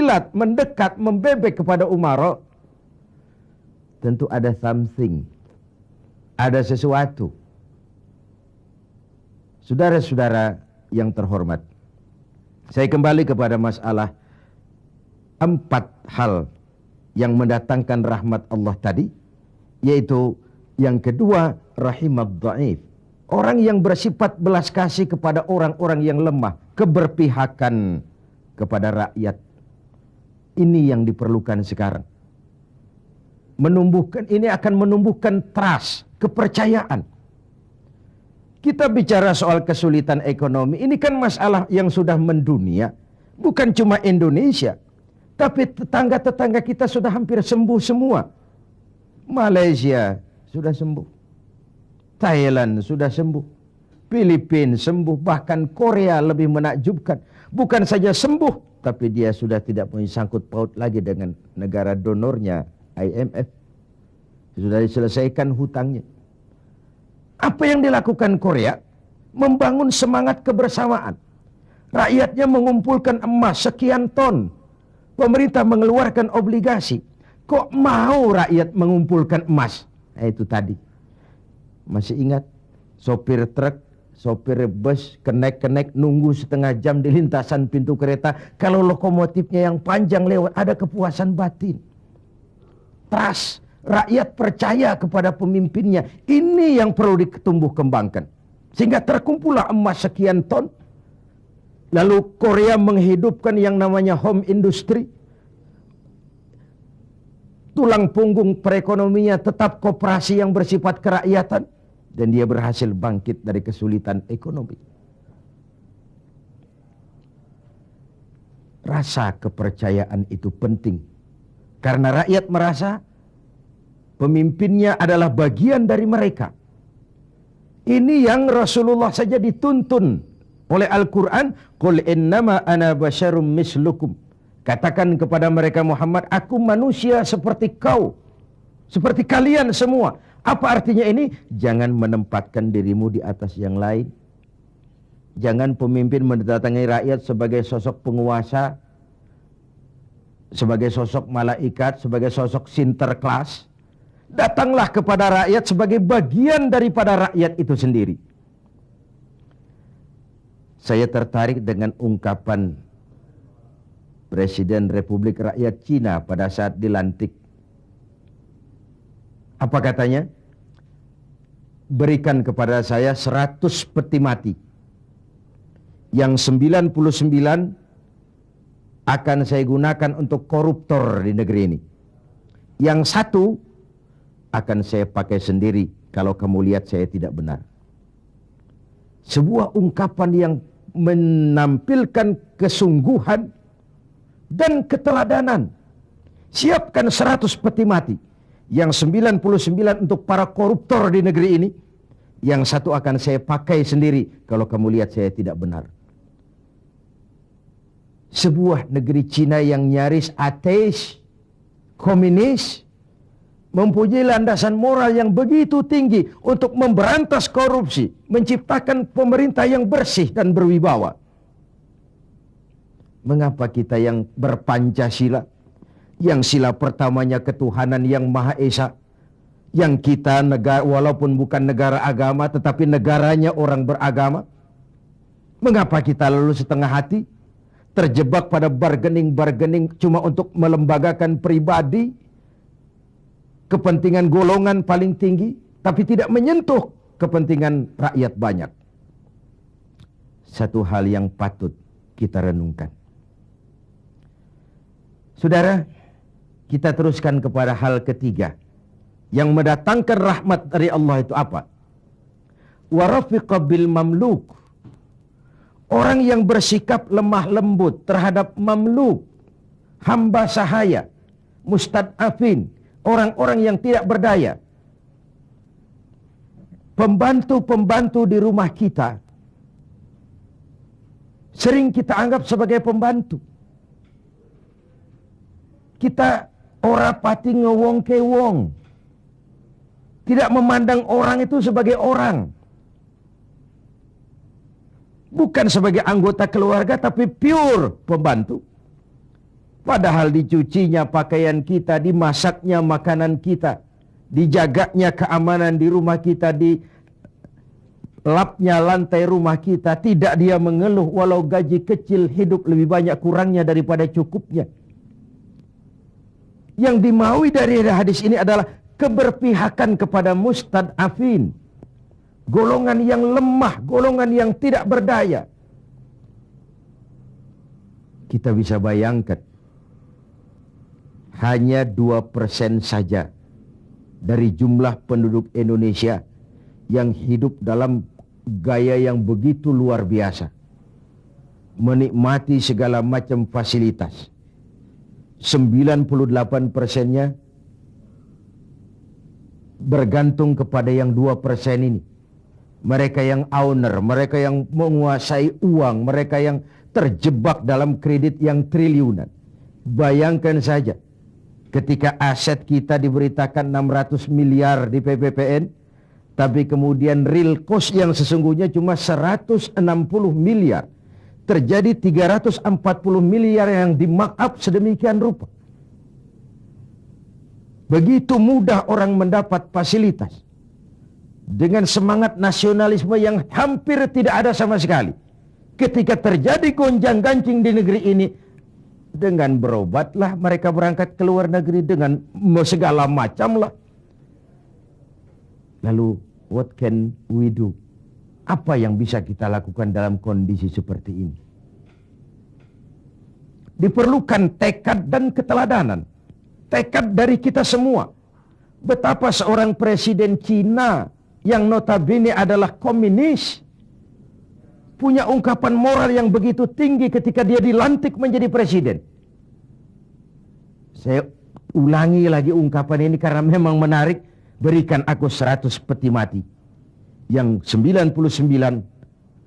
menjilat, mendekat, membebek kepada umara, tentu ada something, ada sesuatu. Saudara-saudara yang terhormat, saya kembali kepada masalah 4 hal yang mendatangkan rahmat Allah tadi, yaitu yang kedua, rahimad dhaif. Orang yang bersifat belas kasih kepada orang-orang yang lemah, keberpihakan kepada rakyat. Ini yang diperlukan sekarang. Ini akan menumbuhkan trust, kepercayaan. Kita bicara soal kesulitan ekonomi, ini kan masalah yang sudah mendunia. Bukan cuma Indonesia, tapi tetangga-tetangga kita sudah hampir sembuh semua. Malaysia sudah sembuh, Thailand sudah sembuh, Filipina sembuh, bahkan Korea lebih menakjubkan. Bukan saja sembuh, tapi dia sudah tidak punya sangkut paut lagi dengan negara donornya, IMF. Sudah diselesaikan hutangnya. Apa yang dilakukan Korea? Membangun semangat kebersamaan. Rakyatnya mengumpulkan emas sekian ton. Pemerintah mengeluarkan obligasi. Kok mau rakyat mengumpulkan emas? Nah, itu tadi. Masih ingat? Sopir truk, sopir bus, kenek-kenek nunggu setengah jam di lintasan pintu kereta. Kalau lokomotifnya yang panjang lewat, ada kepuasan batin. Trust. Rakyat percaya kepada pemimpinnya. Ini yang perlu ditumbuh kembangkan. Sehingga terkumpullah emas sekian ton. Lalu Korea menghidupkan yang namanya home industry. Tulang punggung perekonomiannya tetap koperasi yang bersifat kerakyatan. Dan dia berhasil bangkit dari kesulitan ekonomi. Rasa kepercayaan itu penting. Karena rakyat merasa pemimpinnya adalah bagian dari mereka. Ini yang Rasulullah saja dituntun oleh Al-Quran. Qul innama ana basyarum mislukum. Katakan kepada mereka Muhammad, aku manusia seperti kau. Seperti kalian semua. Apa artinya ini? Jangan menempatkan dirimu di atas yang lain. Jangan pemimpin mendatangi rakyat sebagai sosok penguasa, sebagai sosok malaikat, sebagai sosok sinterklas. Datanglah kepada rakyat sebagai bagian daripada rakyat itu sendiri. Saya tertarik dengan ungkapan Presiden Republik Rakyat Cina pada saat dilantik. Apa katanya? Berikan kepada saya 100 peti mati. Yang 99 akan saya gunakan untuk koruptor di negeri ini. Yang 1 akan saya pakai sendiri kalau kamu lihat saya tidak benar. Sebuah ungkapan yang menampilkan kesungguhan dan keteladanan. Siapkan 100 peti mati. Yang 99 untuk para koruptor di negeri ini. Yang 1 akan saya pakai sendiri kalau kamu lihat saya tidak benar. Sebuah negeri Cina yang nyaris ateis, komunis, mempunyai landasan moral yang begitu tinggi untuk memberantas korupsi, menciptakan pemerintah yang bersih dan berwibawa. Mengapa kita yang berpancasila, yang sila pertamanya ketuhanan yang Maha Esa, yang kita negara walaupun bukan negara agama tetapi negaranya orang beragama, mengapa kita lalu setengah hati terjebak pada bargaining cuma untuk melembagakan pribadi, kepentingan golongan paling tinggi, tapi tidak menyentuh kepentingan rakyat banyak. Satu hal yang patut kita renungkan. Saudara, kita teruskan kepada hal ketiga. Yang mendatangkan rahmat dari Allah itu apa? Warafiqa bil mamluk. Orang yang bersikap lemah lembut terhadap mamluk, hamba sahaya, mustad'afin, orang-orang yang tidak berdaya. Pembantu-pembantu di rumah kita sering kita anggap sebagai pembantu. Kita ora pati ngewong ke wong. Tidak memandang orang itu sebagai orang. Bukan sebagai anggota keluarga tapi pure pembantu. Padahal dicucinya pakaian kita, dimasaknya makanan kita, dijaganya keamanan di rumah kita, di lapnya lantai rumah kita. Tidak dia mengeluh walau gaji kecil, hidup lebih banyak kurangnya daripada cukupnya. Yang dimaui dari hadis ini adalah keberpihakan kepada mustad'afin, golongan yang lemah, golongan yang tidak berdaya. Kita bisa bayangkan, hanya 2% saja dari jumlah penduduk Indonesia yang hidup dalam gaya yang begitu luar biasa, menikmati segala macam fasilitas. 98%-nya bergantung kepada yang 2% ini. Mereka yang owner, mereka yang menguasai uang, mereka yang terjebak dalam kredit yang triliunan. Bayangkan saja, ketika aset kita diberitakan 600 miliar di PPPN, tapi kemudian real cost yang sesungguhnya cuma 160 miliar. Terjadi 340 miliar yang di-markup sedemikian rupa. Begitu mudah orang mendapat fasilitas. Dengan semangat nasionalisme yang hampir tidak ada sama sekali. Ketika terjadi gonjang-ganjing di negeri ini, dengan berobatlah mereka berangkat ke luar negeri, dengan segala macam lah. Lalu, what can we do? Apa yang bisa kita lakukan dalam kondisi seperti ini? Diperlukan tekad dan keteladanan. Tekad dari kita semua. Betapa seorang presiden Cina yang notabene adalah komunis punya ungkapan moral yang begitu tinggi ketika dia dilantik menjadi presiden. Saya ulangi lagi ungkapan ini karena memang menarik. Berikan aku 100 peti mati. Yang 99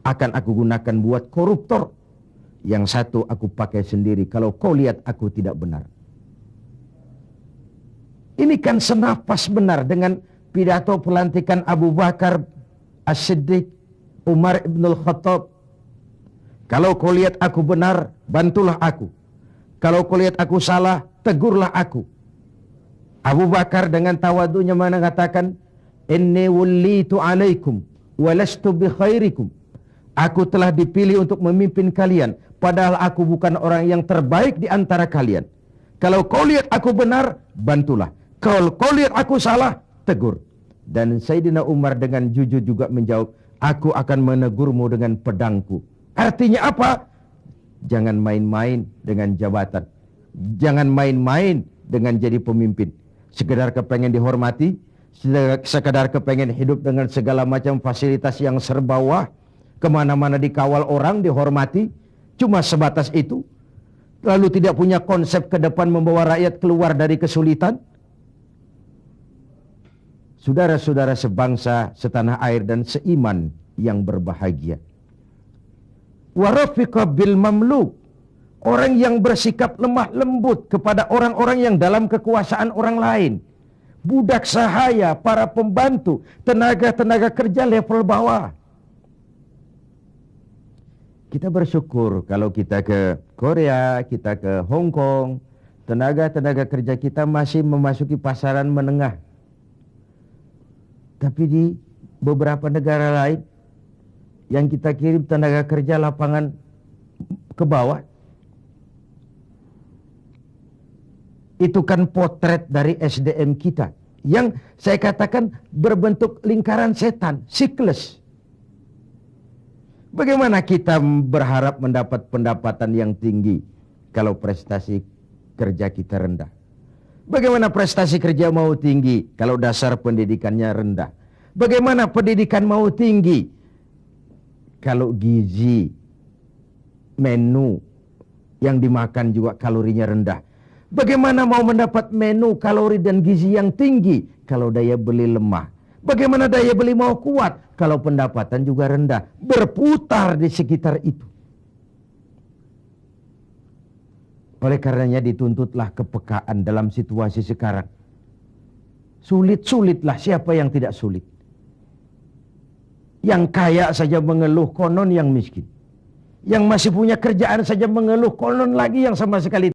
akan aku gunakan buat koruptor. Yang 1 aku pakai sendiri kalau kau lihat aku tidak benar. Ini kan senapas benar dengan pidato pelantikan Abu Bakar As-Siddiq, Umar ibn al-Khattab. Kalau kau lihat aku benar, bantulah aku. Kalau kau lihat aku salah, tegurlah aku. Abu Bakar dengan tawadunya mengatakan, inni wullitu alaikum walastu bi khairikum. Aku telah dipilih untuk memimpin kalian, padahal aku bukan orang yang terbaik di antara kalian. Kalau kau lihat aku benar, bantulah. Kalau kau lihat aku salah, tegur. Dan Sayyidina Umar dengan jujur juga menjawab, aku akan menegurmu dengan pedangku. Artinya apa? Jangan main-main dengan jabatan. Jangan main-main dengan jadi pemimpin. Sekedar kepengen dihormati, sekedar kepengen hidup dengan segala macam fasilitas yang serba wah, kemana-mana dikawal orang, dihormati, cuma sebatas itu. Lalu tidak punya konsep ke depan membawa rakyat keluar dari kesulitan. Saudara-saudara sebangsa, setanah air dan seiman yang berbahagia. Warafiqa bil mamluk. Orang yang bersikap lemah lembut kepada orang-orang yang dalam kekuasaan orang lain. Budak sahaya, para pembantu, tenaga-tenaga kerja level bawah. Kita bersyukur kalau kita ke Korea, kita ke Hong Kong, tenaga-tenaga kerja kita masih memasuki pasaran menengah. Tapi di beberapa negara lain yang kita kirim tenaga kerja lapangan ke bawah, itu kan potret dari SDM kita yang saya katakan berbentuk lingkaran setan, siklus. Bagaimana kita berharap mendapat pendapatan yang tinggi kalau prestasi kerja kita rendah? Bagaimana prestasi kerja mau tinggi kalau dasar pendidikannya rendah? Bagaimana pendidikan mau tinggi kalau gizi, menu yang dimakan juga kalorinya rendah? Bagaimana mau mendapat menu kalori dan gizi yang tinggi kalau daya beli lemah? Bagaimana daya beli mau kuat kalau pendapatan juga rendah? Berputar di sekitar itu. Oleh karenanya dituntutlah kepekaan dalam situasi sekarang. Sulit-sulitlah, siapa yang tidak sulit? Yang kaya saja mengeluh, konon yang miskin. Yang masih punya kerjaan saja mengeluh, konon lagi yang sama sekali